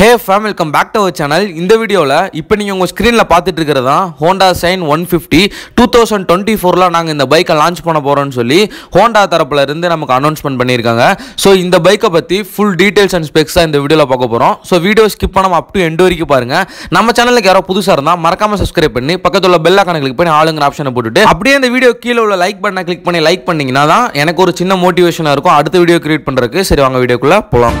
Hey fam, welcome back to our channel. In the video la இப்போ நீங்க உங்க ஸ்கிரீன்ல பாத்துட்டு இருக்கிறது தான் Honda Shine 150 2024 ல நாங்க இந்த பைக்கை லான்ச் பண்ண போறோம்னு சொல்லி Honda தரப்புல இருந்து நமக்கு அனௌன்ஸ்மென்ட் பண்ணிருக்காங்க. சோ இந்த பைக்கை பத்தி full details and specs இந்த வீடியோல பார்க்க போறோம். சோ வீடியோ ஸ்கிப் பண்ணாம up to end வரைக்கும் பாருங்க. நம்ம சேனலுக்கு யாரோ புதுசா இருந்தா மறக்காம subscribe பண்ணி பக்கத்துல உள்ள bell icon click பண்ணி ஆளுங்கற ஆப்ஷனை போட்டுட்டு அப்படியே இந்த வீடியோ கீழ உள்ள லைக் பட்டனை click பண்ணி லைக் பண்ணீங்கனா தான் எனக்கு ஒரு சின்ன மோட்டிவேஷனா இருக்கும் அடுத்த வீடியோ கிரியேட் பண்றதுக்கு. சரி வாங்க வீடியோக்குள்ள போலாம்.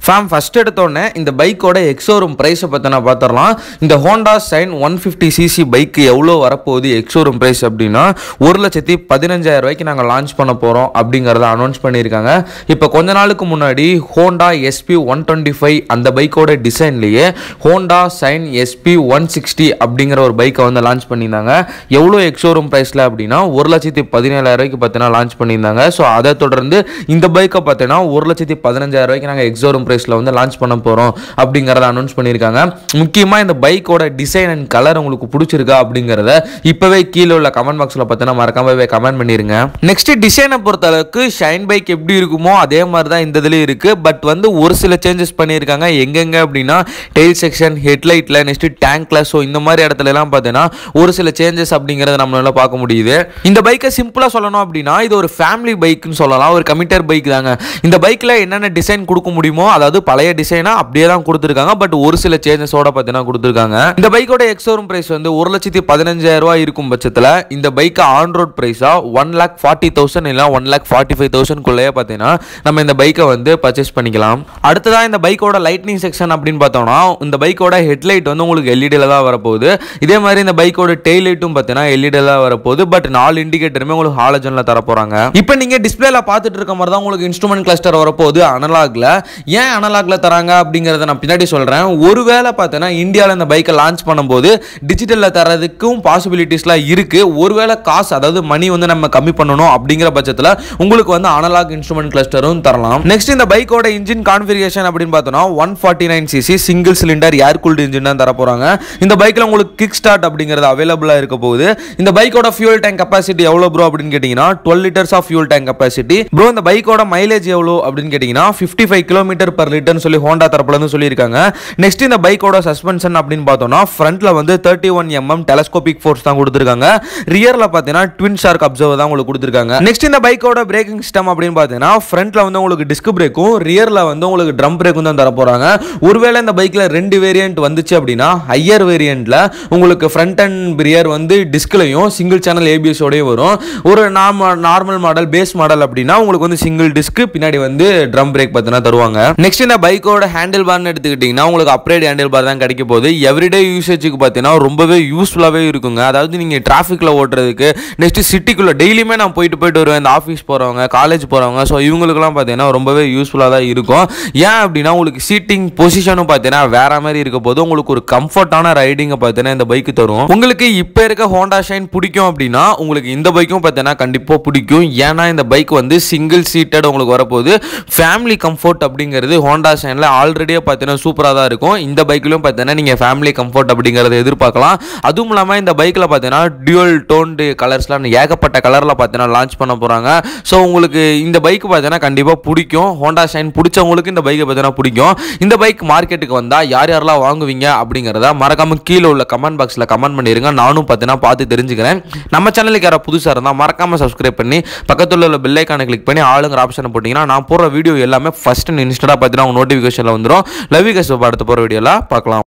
ஃபேம் ஃபர்ஸ்ட் எடுத்தோடனே இந்த பைக்கோட எக்ஸோரூம் ப்ரைஸை பற்றினா பார்த்துடலாம். இந்த ஹோண்டா சைன் 150cc பைக்கு எவ்வளோ வரப்போகுது எக்ஸோரூம் ப்ரைஸ் அப்படின்னா 1,15,000 நாங்கள் லான்ச் பண்ண போகிறோம் அப்படிங்கிறத அனௌன்ஸ் பண்ணியிருக்காங்க. இப்போ கொஞ்ச நாளுக்கு முன்னாடி ஹோண்டா SP 125 அந்த பைக்கோட டிசைன்லேயே ஹோண்டா சைன் SP 160 அப்படிங்கிற ஒரு பைக்கை வந்து லான்ச் பண்ணியிருந்தாங்க. எவ்வளோ எக்ஸோரூம் ப்ரைஸில் அப்படின்னா 1,17,000 பார்த்தீங்கன்னா லான்ச் பண்ணியிருந்தாங்க. ஸோ அதை தொடர்ந்து இந்த பைக்கை பார்த்தீங்கன்னா 1,15,000 நாங்கள் எக்ஸோரூம் ப்ரைஸ் வந்து லான்ச் பண்ண போறோம் அப்படிங்கறத அனௌன்ஸ் பண்ணிருக்காங்க. முக்கியமா இந்த பைக்கோட டிசைன் அண்ட் கலர் உங்களுக்கு பிடிச்சிருக்கா அப்படிங்கறத இப்பவே கீழ உள்ள கமெண்ட் பாக்ஸ்ல பார்த்தா மறக்காம கமெண்ட் பண்ணிருங்க. நெக்ஸ்ட் டிசைனை பொறுத்த அளவுக்கு ஷைன் பைக் எப்படி இருக்குமோ அதே மாதிரி தான் இந்த இதுல இருக்கு. பட் வந்து ஒரு சில சேஞ்சஸ் பண்ணிருக்காங்க. எங்கெங்க அப்படின்னா டெயில் செக்ஷன், ஹெட்லைட்ல, நெக்ஸ்ட் டேங்க்ல, சோ இந்த மாதிரி இடத்துல எல்லாம் பார்த்தீங்கன்னா ஒரு சில சேஞ்சஸ் அப்படிங்கறத நம்மளால பார்க்க முடியுது. இந்த பைக்கை சிம்பிளா சொல்லணும் அப்படின்னா இது ஒரு ஃபேமிலி பைக்னு சொல்லலாம், ஒரு கமிட்டர் பைக் தாங்க. இந்த பைக்ல என்னென்ன டிசைன் கொடுக்க முடியுமோ அதாவது பழைய டிசைனா அப்படியே தான் கொடுத்திருக்காங்க. பட் ஒரு சில சேஞ்சஸோட பார்த்தீங்கன்னா கொடுத்திருக்காங்க. இந்த பைக்கோட எக்ஸோரூம் பிரைஸ் வந்து 1,15,000 இருக்கும் பட்சத்தில் இந்த பைக்கை ஆன் ரோட் பிரைஸா 1,40,000 இல்ல 1,45,000 குள்ளேயே பார்த்தீங்கன்னா நம்ம இந்த பைக்கை வந்து பர்ச்சேஸ் பண்ணிக்கலாம். அடுத்ததா இந்த பைக்கோட லைட்னிங் செக்ஷன் அப்படின்னு பார்த்தோம்னா இந்த பைக்கோட ஹெட்லைட் வந்து உங்களுக்கு எல்இடியில் தான் வரப்போகுது. இதே மாதிரி இந்த பைக்கோட டெயில் லைட்டும் பார்த்தீங்கன்னா எல்இடியில் தான் வரப்போகுது. பட் 4 இண்டிகேட்டருமே உங்களுக்கு ஹாலஜன்ல தர போறாங்க. இப்போ நீங்க டிஸ்பிளேல பார்த்துட்டு இருக்க மாதிரி தான் உங்களுக்கு இன்ஸ்ட்ருமெண்ட் கிளஸ்டர் வரப்போகுது அனலாக்ல. ஏன் அனலாக்ல தராங்க அப்படிங்கறத நான் பின்னாடி சொல்றேன். ஒருவேளை பார்த்தனா இந்தியாவில் இந்த பைக்கை லான்ச் பண்ணும்போது டிஜிட்டல்ல தரதுக்கும் பாசிபிலிட்டிஸ்லாம் இருக்கு. ஒருவேளை காசு அதாவது மணி வந்து நம்ம கம்மி பண்ணணும் அப்படிங்கிற பட்சத்தில் உங்களுக்கு வந்து அனலாக் இன்ஸ்ட்ருமெண்ட் கிளஸ்டரும் தரலாம். நெக்ஸ்ட் இந்த பைக்கோட இன்ஜின் கான்ஃபிகரேஷன் அப்படின்னு பார்த்தோம்னா 149cc சிங்கிள் சிலிண்டர் ஏர் கூல்டு இன்ஜின் தான் தர போறாங்க. இந்த பைக்ல உங்களுக்கு கிக் ஸ்டார்ட் அப்படிங்கிறது அவைலபிளா இருக்க போகுது. இந்த பைக்கோட ஃபியூல் டேங்க் கெபாசிட்டி எவ்வளவு ப்ரோ அப்படின்னு கேட்டீங்கன்னா 12 liters of fuel tank capacity. Bro இந்த பைக்கோட மைலேஜ் எவ்வளவு அப்படின்னு கேட்டீங்கன்னா 55 km/L சொல்லி ஹோண்டா தரப்புல இருந்து சொல்லியிருக்காங்க. நெக்ஸ்ட் இந்த பைக்கோட சஸ்பென்ஷன் அப்படின்னு பார்த்தோம்னா ஃப்ரண்ட்ல வந்து 31 mm டெலஸ்கோபிக் ஃபோர்ஸ் தான் கொடுத்திருக்காங்க. ரியர்ல பார்த்தீங்கன்னா ட்வின் ஷார்க் அப்சர்வர் தான் உங்களுக்கு கொடுத்திருக்காங்க. நெக்ஸ்ட் இந்த பைக்கோட பிரேக்கிங் சிஸ்டம் அப்படின்னு பார்த்தீங்கன்னா ஃப்ரண்ட்ல வந்து உங்களுக்கு டிஸ்க் பிரேக்கும் ரியர்ல வந்து உங்களுக்கு ட்ரம் பிரேக்கும் தான் தர போறாங்க. ஒருவேளை இந்த பைக்ல 2 வேரியன்ட் வந்துச்சு அப்படின்னா ஹையர் வேரியன்ட்ல உங்களுக்கு ஃப்ரண்ட் அண்ட் ரியர் வந்து டிஸ்க்லயும் சிங்கிள் சேனல் ABS ஓடயும் வரும். ஒரு நார்மல் மாடல் பேஸ் மாடல் அப்படின்னா உங்களுக்கு வந்து சிங்கிள் டிஸ்க் பின்னாடி வந்து ட்ரம் பிரேக் பார்த்தீங்கன்னா தருவாங்க. நெக்ஸ்ட் இந்த பைக்கோட ஹேண்டில் பார்னு எடுத்துக்கிட்டீங்கன்னா உங்களுக்கு அப்கிரேட் ஹேண்டில் பார் தான் கிடைக்க போகுது. எவ்ரிடே யூசேஜுக்கு பார்த்தீங்கன்னா ரொம்பவே யூஸ்ஃபுல்லாகவே இருக்குங்க. அதாவது நீங்கள் டிராஃபிக்கில் ஓட்டுறதுக்கு நெக்ஸ்ட் சிட்டிக்குள்ளே டெய்லியுமே நான் போயிட்டு வருவேன். இந்த ஆஃபீஸ் போகிறவங்க, காலேஜ் போகிறவங்க, ஸோ இவங்களுக்குலாம் பார்த்தீங்கன்னா ரொம்பவே யூஸ்ஃபுல்லாக தான் இருக்கும். ஏன் அப்படின்னா உங்களுக்கு சீட்டிங் பொசிஷனும் பார்த்தீங்கன்னா வேற மாதிரி இருக்க போது உங்களுக்கு ஒரு கம்ஃபர்டான ரைடிங்கை பார்த்தீங்கன்னா இந்த பைக்கு தரும். உங்களுக்கு இப்போ இருக்க ஹோண்டா ஷைன் பிடிக்கும் அப்படின்னா உங்களுக்கு இந்த பைக்கும் பார்த்தீங்கன்னா கண்டிப்பாக பிடிக்கும். ஏன்னா இந்த பைக் வந்து சிங்கிள் சீட்டட் உங்களுக்கு வரப்போகுது. ஃபேமிலி கம்ஃபர்ட் அப்படிங்கிறது ஹோண்டா ஷைன்ல ஆல்ரெடியே பார்த்தீங்கன்னா சூப்பராக தான் இருக்கும். இந்த பைக்லையும் பார்த்தீங்கன்னா நீங்கள் ஃபேமிலி கம்ஃபர்ட் அப்படிங்கிறத எதிர்பார்க்கலாம். அதுவும் இல்லாமல் இந்த பைக்கில் பார்த்தீங்கன்னா டியூவல் டோன்டு கலர்ஸ்லாம் ஏகப்பட்ட கலரில் பார்த்தீங்கன்னா லான்ச் பண்ண போகிறாங்க. ஸோ உங்களுக்கு இந்த பைக் பார்த்தீங்கன்னா கண்டிப்பாக பிடிக்கும். ஹோண்டா ஷைன் பிடிச்சவங்களுக்கு இந்த பைக்கை பார்த்தீங்கன்னா பிடிக்கும். இந்த பைக் மார்க்கெட்டுக்கு வந்தால் யார் யாரெல்லாம் வாங்குவீங்க அப்படிங்கிறத மறக்காம கீழே உள்ள கமெண்ட் பாக்ஸில் கமெண்ட் பண்ணிடுங்க. நானும் பார்த்தீங்கன்னா பார்த்து தெரிஞ்சுக்கிறேன். நம்ம சேனலுக்கு யாராவது புதுசாக இருந்தால் மறக்காம சப்ஸ்கிரைப் பண்ணி பக்கத்தில் உள்ள பெல் ஐக்கானை கிளிக் பண்ணி ஆளுங்கிற ஆப்ஷனை போட்டிங்கன்னா நான் போடுற வீடியோ எல்லாமே ஃபர்ஸ்ட் இன்ஸ்டன்ட்டாக பார்த்தீங்கன்னா நோட்டிஃபிகேஷனில் வந்துடும். Love you guys. அடுத்த போகிற வீடியோவில் பார்க்கலாம்.